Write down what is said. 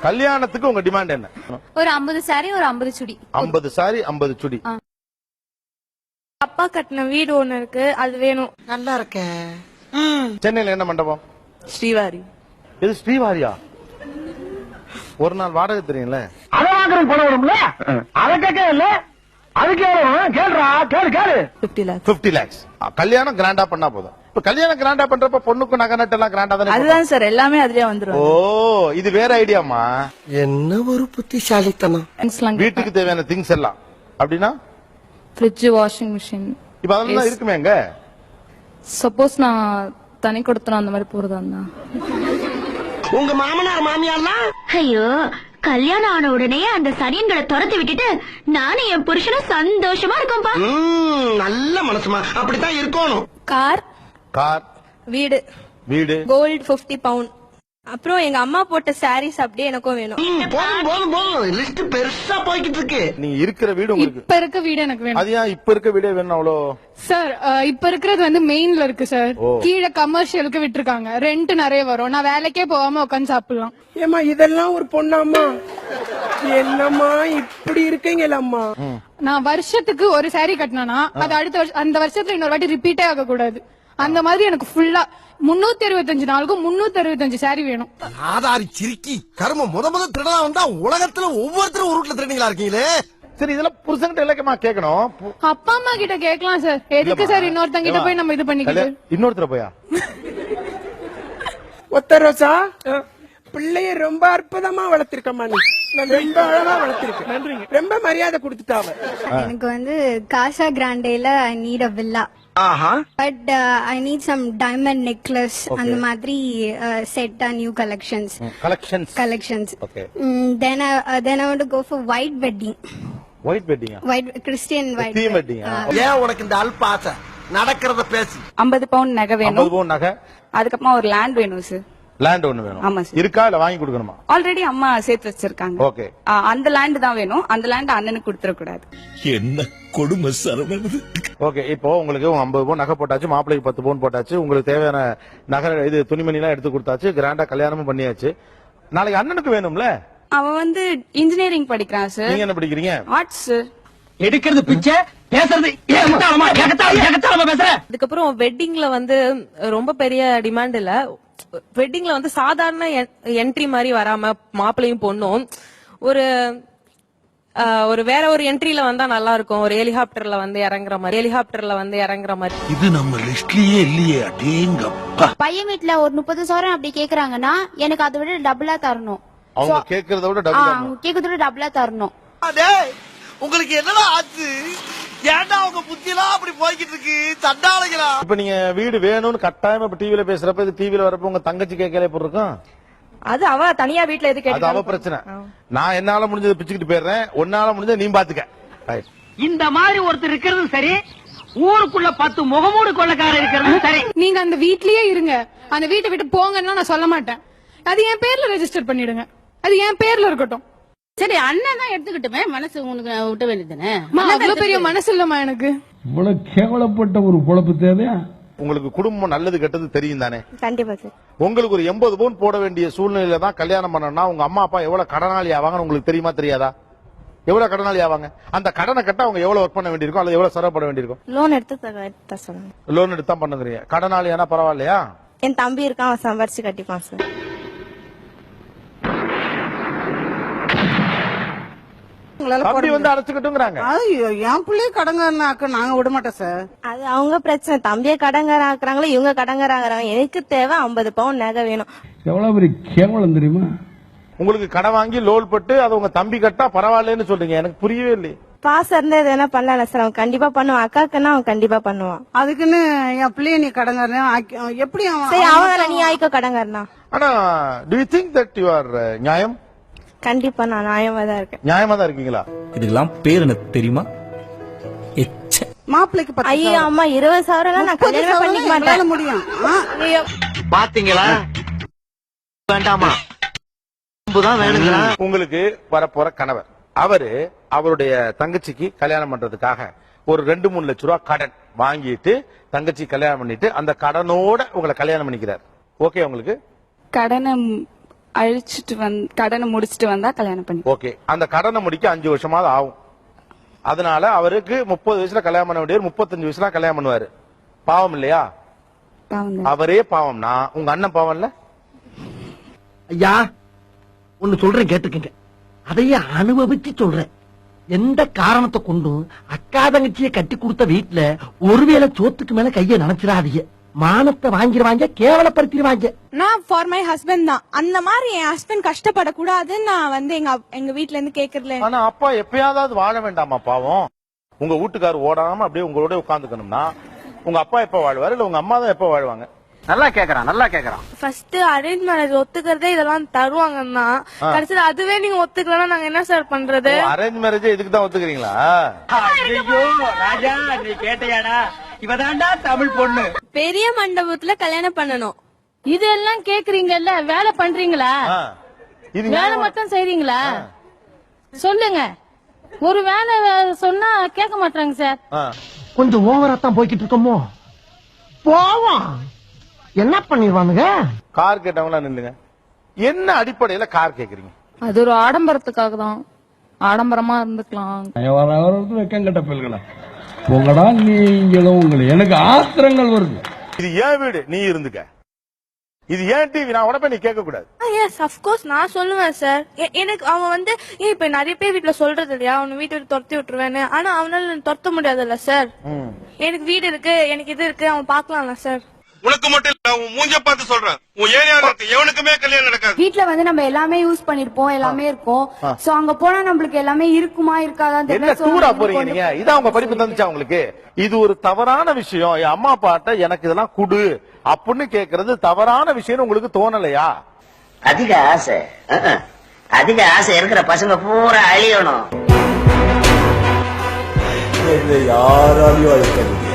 கல்யாணத்துக்கு உங்க டிமாண்ட் என்ன? ஒரு 50 சாரி, ஒரு 50 சுடி. 50 சாரி, 50 சுடி. அப்பா கட்டின வீடு ஒண்ணு இருக்கு, அது வேணும். நல்லா இருக்க. சென்னையில என்ன மண்டபம்? ஸ்ரீவாரி. இது ஸ்ரீவாரியா? ஒரு நாள் வாடகை தெரியும்ல? அத வாங்குறது பணம் வரும்ல, அத கேட்க இல்ல, அதுக்கு கேளுடா, கேளு. 50 lakhs. கல்யாணம் கிராண்டா பண்ணா போதும். இப்ப கல்யாணம் கிராண்டா பண்றப்ப பொண்ணுக்கு நகை நட்டு எல்லாம் கிராண்டா தானே? அதுதான் சார், எல்லாமே அதுலயே வந்துரும். ஓ, இது வேற ஐடியாமா? என்ன ஒரு புத்திசாலித்தனம். வீட்டுக்கு தேவையான திங்ஸ் எல்லாம் அப்படின்னா ஃப்ரிட்ஜ், வாஷிங் மிஷின். இப்ப அதெல்லாம் இருக்குமே எங்க? சப்போஸ் நான் தனி கொடுத்தனும் அந்த மாதிரி போறதா இருந்தா. உங்க மாமனார் மாமியார்லாம் ஐயோ, கல்யாணம் ஆன உடனே அந்த சனியன்களை துரத்தி விட்டுட்டு நானும் என் புருஷனும் சந்தோஷமா இருக்கோம்பா. நல்ல மனசுமா, அப்படித்தான் இருக்கணும். கார், கார், வீடு, வீடு, கோல்டு 50 பவுண்ட். அப்புறம் எங்க அம்மா போட்ட சாரீஸ் அப்படியே எனக்கும் வேணும். போதும் லிஸ்ட் பெருசா போய்கிட்டு இருக்கு. நீங்க இருக்கிற வீடு உங்களுக்கு இப்ப இருக்க வீடு எனக்கு வேணும். அது ஏன் இப்ப இருக்க வீடே வேணும் அவ்வளோ? சார் இப்ப இருக்கிறது வந்து மெயின்ல இருக்கு சார். கீழே கமர்ஷியலுக்கு விட்டுருக்காங்க, ரெண்ட் நிறைய வரும். நான் வேலைக்கே போகாம உட்காந்து சாப்பிடலாம். ஏமா இதெல்லாம் ஒரு பொண்ணாமா? என்னம்மா இப்படி இருக்கீங்களம்மா? நான் வருஷத்துக்கு ஒரு சாரி கட்டினா அது அடுத்த வருஷம், அந்த வருஷத்துல இன்னொரு வாட்டி ரிப்பீட்டே ஆக கூடாது. அந்த மாதிரி எனக்கு ஃபுல்லா 365 நாளுக்கும் 365 சாரி வேணும். ஆதாரி சிரிக்கி கர்ம முத திருடா வந்தா உலகத்துல ஒவ்வொருத்தரும் ஒரு வீட்டுல திருடிங்களா இருக்கீங்களே. சரி, இதெல்லாம் புருஷன்கிட்ட இலக்கமா கேட்கணும். அப்பா அம்மா கிட்ட கேட்கலாம் சார். எதுக்கு சார் இன்னொருத்தங்க கிட்ட போய் நம்ம இது பண்ணிக்கிட்டு? இன்னொருத்தர போயா? ஒத்த ரோசா, பிள்ளைய ரொம்ப அற்புதமா வளர்த்திருக்கம்மா. நீ ரொம்ப அழகா வளர்த்திருக்க. நன்றிங்க. ரொம்ப மரியாதை கொடுத்துட்டாவ. எனக்கு வந்து காசா கிராண்டேல I need a villa. But I need some diamond necklace, அந்த மாதிரி set new collections. Okay. Then I want to go for white wedding. White வெட்டிங்கா? White Christian white தீம் வெட்டிங்கா? ஏன் உனக்கு இந்த அல்ப ஆசை? நடக்கிறத பேசி. 50 பவுண்ட் நகை வேணும். 50 பவுண்ட் நகை. அதுக்கப்புறமா ஒரு லேண்ட் வேணும் சார். லேண்ட் ஒண்ணு வேணும். ஆமா சார். இருக்கா இல்ல வாங்கி கொடுக்கணுமா? ஆல்ரெடி அம்மா சேர்த்து வச்சிருக்காங்க. ஓகே. அந்த லேண்ட் தான் வேணும். அந்த லேண்ட் அண்ணனுக்கு கொடுத்துட கூடாது. என்ன கொடுமை சரவணன். ஓகே, இப்போ உங்களுக்கு 50 பவுன் நகை போட்டாச்சு, மாப்பிள்ளைக்கு 10 பவுன் போட்டாச்சு, உங்களுக்கு தேவையான நகை இது துணிமணி எல்லாம் எடுத்து கொடுத்தாச்சு, கிராண்டா கல்யாணமும் பண்ணியாச்சு. நாளைக்கு அண்ணனுக்கு வேணும்ல? அவன் வந்து இன்ஜினியரிங் படிக்கிறான் சார். நீங்க என்ன படிக்கிறீங்க? Arts sir. எடுக்கிறது பிச்சை, பேசுறது ஏகத்தாளமா பேசுற. அதுக்கப்புறம் வெட்டிங்ல வந்து ரொம்ப பெரிய டிமாண்ட் இல்ல. வெட்டிங்ல வந்து சாதாரண என்ட்ரி மாதிரி வராம மாப்பிள்ளையும் பொண்ணும் ஒரு வேற ஒரு என்ட்ரில வந்தா நல்லா இருக்கும். ஒரு ஹெலிகாப்டர்ல வந்து இறங்குற மாதிரி. இது நம்ம லிஸ்ட்லயே இல்லையே. அடேங்கப்பா. பையன் வீட்டுல ஒரு 30 சவரன் அப்படி கேக்குறாங்கன்னா எனக்கு அதை விட டபுளா தரணும். அவங்க கேக்குறத விட டபுளா தரணும். உங்களுக்கு என்னடா ஆச்சு? ஏன்டா உங்க புத்தியெல்லாம் அப்படி போய்கிட்டு இருக்கு? தண்டாளைகளா? இப்ப நீங்க வீடு வேணும்னு கட்டாயமா இப்ப டிவில பேசுறப்ப, இது டிவில வரப்ப உங்க தங்கச்சி கேட்கல எப்படி இருக்கும்? அது அவ தனியா வீட்டுல எது அது அவ பிரச்சனை. நான் என்னால முடிஞ்சதை பிச்சுக்கிட்டு போயிடுறேன், உன்னால முடிஞ்சதை நீ பாத்துக்க. இந்த மாதிரி ஒருத்தர் இருக்கிறது சரி, ஊருக்குள்ள 10 முகமூடு கொள்ளக்காரர் இருக்கிறது சரி. நீங்க அந்த வீட்லயே இருங்க, அந்த வீட்டை விட்டு போங்கன்னா நான் சொல்ல மாட்டேன். அது என் பேர்ல ரெஜிஸ்டர் பண்ணிடுங்க, அது என் பேர்ல இருக்கட்டும். சரி, அண்ணன் தான் எடுத்துக்கிட்டுமே, மனசு உனக்கு விட்ட வேண்டியதுதானே? அவ்வளவு பெரிய மனசு இல்லமா எனக்கு. இவ்வளவு கேவலப்பட்ட ஒரு பொழப்பு தேவையா? உங்களுக்கு குடும்பம் நல்லது கெட்டது தெரியும் தானே? கண்டிப்பா சார். உங்களுக்கு ஒரு 80 பவுன் போட வேண்டிய சூழ்நிலையில தான் கல்யாணம் பண்ணணும்னா உங்க அம்மா அப்பா எவ்வளவு கடனாளி ஆவாங்கன்னு உங்களுக்கு தெரியுமா தெரியாதா? எவ்வளவு கடனாளி ஆவாங்க? அந்த கடனை கட்ட அவங்க எவ்வளவு ஒர்க் பண்ண வேண்டியிருக்கும், அல்லது எவ்வளவு செலவு வேண்டியிருக்கும்? லோன் எடுத்து சொல்லுங்க. லோன் எடுத்து தான் பண்ணுறீங்க. கடனாளி ஆனா பரவாயில்லையா? என் தம்பி இருக்கான், அவன் சம்பாரிச்சு கட்டிப்பான் சார். தம்பி வந்து அடைச்சுக்கிட்டுங்கிறாங்க. என் பிள்ளைய கடங்காரனாக்க நாங்க விட மாட்டோம் சார். அது அவங்க பிரச்சனை. தம்பியை கடங்கார ஆக்குறாங்களோ இவங்க கடங்கார ஆகுறாங்க. எனக்கு தேவை 50 பவுன் நகை வேணும். எவ்வளவு பெரிய கேவலம் தெரியுமா? உங்களுக்கு கடன் வாங்கி லோன் பட்டு அது உங்க தம்பி கட்டா பரவாயில்லன்னு சொல்றீங்க. எனக்கு புரியவே இல்லை. பாசம் இருந்தா எதனா பண்ணல சார். அவன் கண்டிப்பா பண்ணுவான். அக்காக்குன்னா அவன் கண்டிப்பா பண்ணுவான். அதுக்குன்னு என் பிள்ளைய நீ கடங்காரன் எப்படி? சரி, அவன் நீ ஆயிக்கோ கடங்காரனா. ஆனா do you think that you are நியாயம்? கண்டிப்பா நான் நியாயமா தான் இருக்கேன். நியாயமா தான் இருக்கீங்களா? இதுக்கெல்லாம் பேர் எனக்கு தெரியுமா? மாப்பிள்ளைக்கு ஐயோ அம்மா 20 சவரம் நான் கல்யாணம் பண்ணிக்க மாட்டேன். முடியும். பாத்தீங்களா? வேண்டாமா? வேணுங்களா? உங்களுக்கு வரப்போற கணவர் அவரு அவருடைய தங்கச்சிக்கு கல்யாணம் பண்றதுக்காக ஒரு 2-3 லட்சம் ரூபாய் கடன் வாங்கிட்டு தங்கச்சி கல்யாணம் பண்ணிட்டு அந்த கடனோட உங்களை கல்யாணம் பண்ணிக்கிறார். ஓகே உங்களுக்கு? கடனை அழிச்சிட்டு கடனை முடிச்சிட்டு வந்தா கல்யாணம் பண்ணி. ஓகே, அந்த கடனை முடிக்க 5 வருஷமாவது ஆகும். அதனால அவருக்கு 30 வயசுல கல்யாணம் பண்ண வேண்டியவர் 35 வயசுல கல்யாணம் பண்ணுவாரு. பாவம் இல்லையா? அவரே பாவம்னா உங்க அண்ணன் பாவம் இல்ல? ஐயா ஒன்னு சொல்றேன் கேட்டுக்கங்க, அதையே அனுபவிச்சு சொல்றேன். எந்த காரணத்தை கொண்டும் அக்கா தங்கச்சியை கட்டி கொடுத்த வீட்டுல ஒருவேளை சோத்துக்கு மேல கைய நினைச்சிடாதீங்க. மானத்தை வாங்கிடுவாங்க, கேவலப்படுத்திடுவாங்க. நான் ஃபார் மை ஹஸ்பண்ட் தான். அந்த மாதிரி என் ஹஸ்பண்ட் கஷ்டப்படக்கூடாதுன்னு நான் வந்து எங்க வீட்ல இருந்து கேக்குறல. ஆனா அப்பா எப்பயாவது வாழ வேண்டாமா பாவம்? உங்க வீட்டுக்காரர் ஓடாம அப்படியே உங்களோட உட்கார்ந்துக்கணும்னா உங்க அப்பா எப்ப வாழ்வாரு, இல்ல உங்க அம்மா தான் எப்ப வாழ்வாங்க? நல்லா கேக்குறான். ஃபர்ஸ்ட் அரேஞ்ச் மேரேஜ் ஒத்துக்கிறதே இதெல்லாம் தருவாங்கன்னா கடைசியில அதுவே நீங்க ஒத்துக்கலன்னா நாங்க என்ன சார் பண்றது? அரேஞ்ச் மேரேஜ் இதுக்கு தான் ஒத்துக்கிறீங்களா? ஐயோ ராஜா, நீ கேட்டையாடா? இவதாண்டா தமிழ் பொண்ணு. பெரிய மண்டபத்துல கல்யாணம் பண்ணணும். இதெல்லாம் கேக்குறீங்கல்ல, வேலை பண்றீங்களா? இது வேலை மட்டும் செய்றீங்களா? சொல்லுங்க. ஒரு வேலை சொன்னா கேட்க மாட்டாங்க சார். கொஞ்சம் ஓவரா தான் போய்கிட்டு இருக்கோமோ. போவோம், என்ன பண்ணிடுவானுங்க? கார் கேட்டவங்களா நில்லுங்க. என்ன அடிப்படையில கார் கேக்குறீங்க? அது ஒரு ஆடம்பரத்துக்காக தான். ஆடம்பரமா இருந்துக்கலாம். வெக்கங்கட்ட பிள்ளைகளா உங்களடா நீங்களும் உங்களை எனக்கு ஆத்திரங்கள் வருது. இது ஏன் வீடு, நீ இருந்துக்க. இது ஏன் டிவி, நான் உடனே நீ கேட்க கூடாது. எஸ் ஆஃப் கோர்ஸ் நான் சொல்லுவேன் சார். எனக்கு அவன் வந்து இப்ப நிறைய பேர் வீட்டுல சொல்றது இல்லையா, அவனை வீட்டை விட்டு துரத்தி விட்டுருவேன்னு. ஆனா அவனால துரத்த முடியாதுல்ல சார். எனக்கு வீடு இருக்கு, எனக்கு இது இருக்கு, அவன் பாக்கலாம்ல சார். உனக்கு மட்டும் இல்ல, உன் மூஞ்ச பார்த்து சொல்றேன். உன் ஏரியால இருக்கு எவனுக்குமே கல்யாணம் நடக்காது. வீட்ல வந்து நம்ம எல்லாமே யூஸ் பண்ணிருப்போம், எல்லாமே இருக்கும். சோ அங்க போனா நம்மளுக்கு எல்லாமே இருக்குமா இருக்காதான் என்ன டூரா போறீங்க நீங்க? இதான் உங்க படிப்பு தந்துச்சா உங்களுக்கு? இது ஒரு தவறான விஷயம். என் அம்மா அப்பாட்ட எனக்கு இதெல்லாம் குடு அப்படின்னு கேக்குறது தவறான விஷயம் உங்களுக்கு தோணலையா? அதிக ஆசை, அதிக ஆசை இருக்கிற பசங்க பூரா அழியணும். யாராலையும் அழிக்க முடியாது.